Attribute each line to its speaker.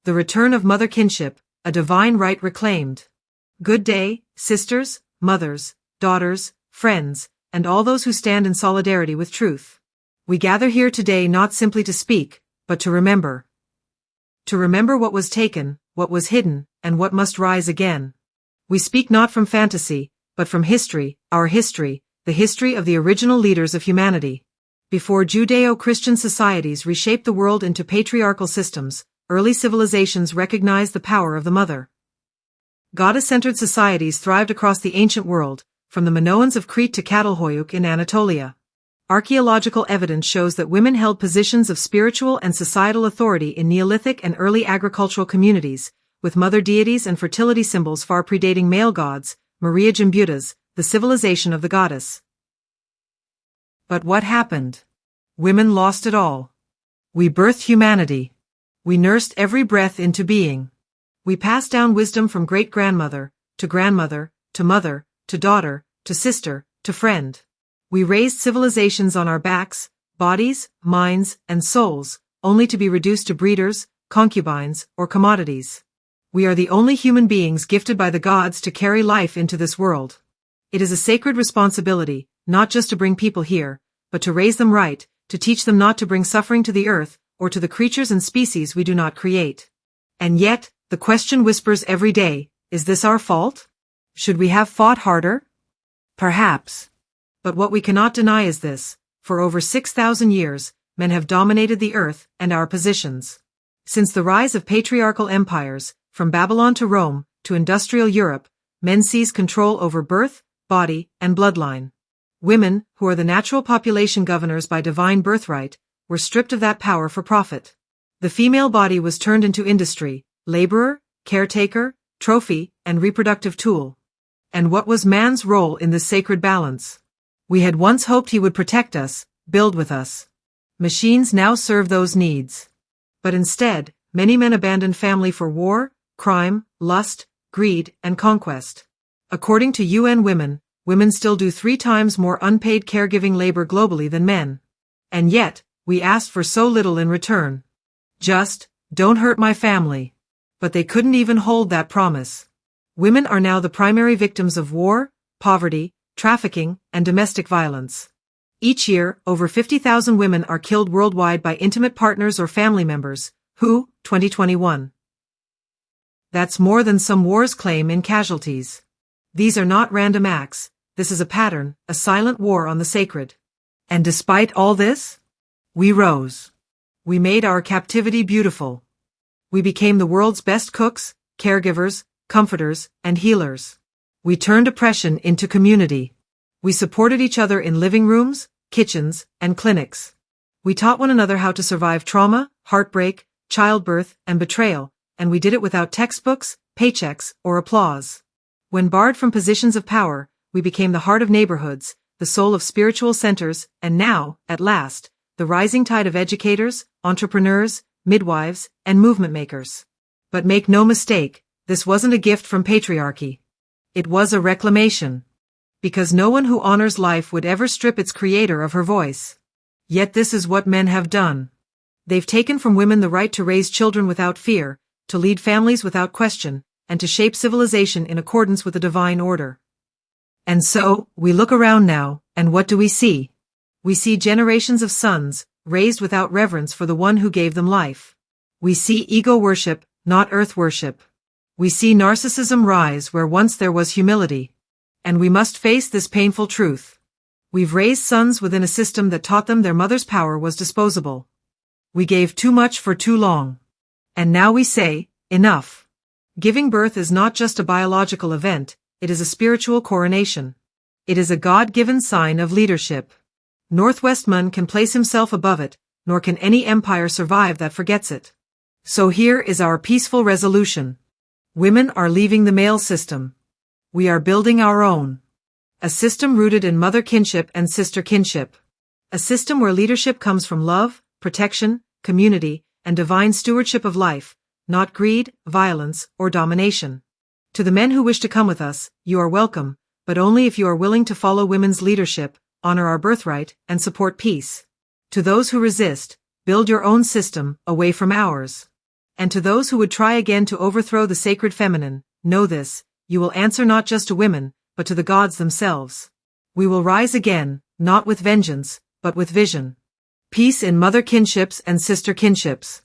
Speaker 1: The return of Mother-Kinship, a divine right reclaimed. Good day, sisters, mothers, daughters, friends, and all those who stand in solidarity with truth. We gather here today not simply to speak, but to remember. To remember what was taken, what was hidden, and what must rise again. We speak not from fantasy, but from history, our history, the history of the original leaders of humanity. Before Judeo-Christian societies reshaped the world into patriarchal systems, early civilizations recognized the power of the mother. Goddess-centered societies thrived across the ancient world, from the Minoans of Crete to Çatalhöyük in Anatolia. Archaeological evidence shows that women held positions of spiritual and societal authority in Neolithic and early agricultural communities, with mother deities and fertility symbols far predating male gods. Marija Gimbutas, the civilization of the goddess. But what happened? Women lost it all. We birthed humanity. We nursed every breath into being. We passed down wisdom from great-grandmother, to grandmother, to mother, to daughter, to sister, to friend. We raised civilizations on our backs, bodies, minds, and souls, only to be reduced to breeders, concubines, or commodities. We are the only human beings gifted by the gods to carry life into this world. It is a sacred responsibility, not just to bring people here, but to raise them right, to teach them not to bring suffering to the earth, or to the creatures and species we do not create. And yet, the question whispers every day, is this our fault? Should we have fought harder? Perhaps. But what we cannot deny is this: for over 6,000 years, men have dominated the earth and our positions. Since the rise of patriarchal empires, from Babylon to Rome, to industrial Europe, men seized control over birth, body, and bloodline. Women, who are the natural population governors by divine birthright, were stripped of that power for profit. The female body was turned into industry, laborer, caretaker, trophy, and reproductive tool. And what was man's role in this sacred balance? We had once hoped he would protect us, build with us. Machines now serve those needs. But instead, many men abandoned family for war, crime, lust, greed, and conquest. According to UN Women, women still do 3 times more unpaid caregiving labor globally than men. And yet, we asked for so little in return. Just, don't hurt my family. But they couldn't even hold that promise. Women are now the primary victims of war, poverty, trafficking, and domestic violence. Each year, over 50,000 women are killed worldwide by intimate partners or family members. WHO, 2021. That's more than some wars claim in casualties. These are not random acts. This is a pattern, a silent war on the sacred. And despite all this, we rose. We made our captivity beautiful. We became the world's best cooks, caregivers, comforters, and healers. We turned oppression into community. We supported each other in living rooms, kitchens, and clinics. We taught one another how to survive trauma, heartbreak, childbirth, and betrayal, and we did it without textbooks, paychecks, or applause. When barred from positions of power, we became the heart of neighborhoods, the soul of spiritual centers, and now, at last, the rising tide of educators, entrepreneurs, midwives, and movement makers. But make no mistake, this wasn't a gift from patriarchy. It was a reclamation. Because no one who honors life would ever strip its creator of her voice. Yet this is what men have done. They've taken from women the right to raise children without fear, to lead families without question, and to shape civilization in accordance with the divine order. And so, we look around now, and what do we see? We see generations of sons, raised without reverence for the one who gave them life. We see ego worship, not earth worship. We see narcissism rise where once there was humility. And we must face this painful truth. We've raised sons within a system that taught them their mother's power was disposable. We gave too much for too long. And now we say, enough. Giving birth is not just a biological event, it is a spiritual coronation. It is a God-given sign of leadership. Northwestman can place himself above it, nor can any empire survive that forgets it. So here is our peaceful resolution. Women are leaving the male system. We are building our own. A system rooted in mother-kinship and sister-kinship. A system where leadership comes from love, protection, community, and divine stewardship of life, not greed, violence, or domination. To the men who wish to come with us, you are welcome, but only if you are willing to follow women's leadership, honor our birthright, and support peace. To those who resist, build your own system, away from ours. And to those who would try again to overthrow the sacred feminine, know this, you will answer not just to women, but to the gods themselves. We will rise again, not with vengeance, but with vision. Peace in Mother Kinships and Sister Kinships.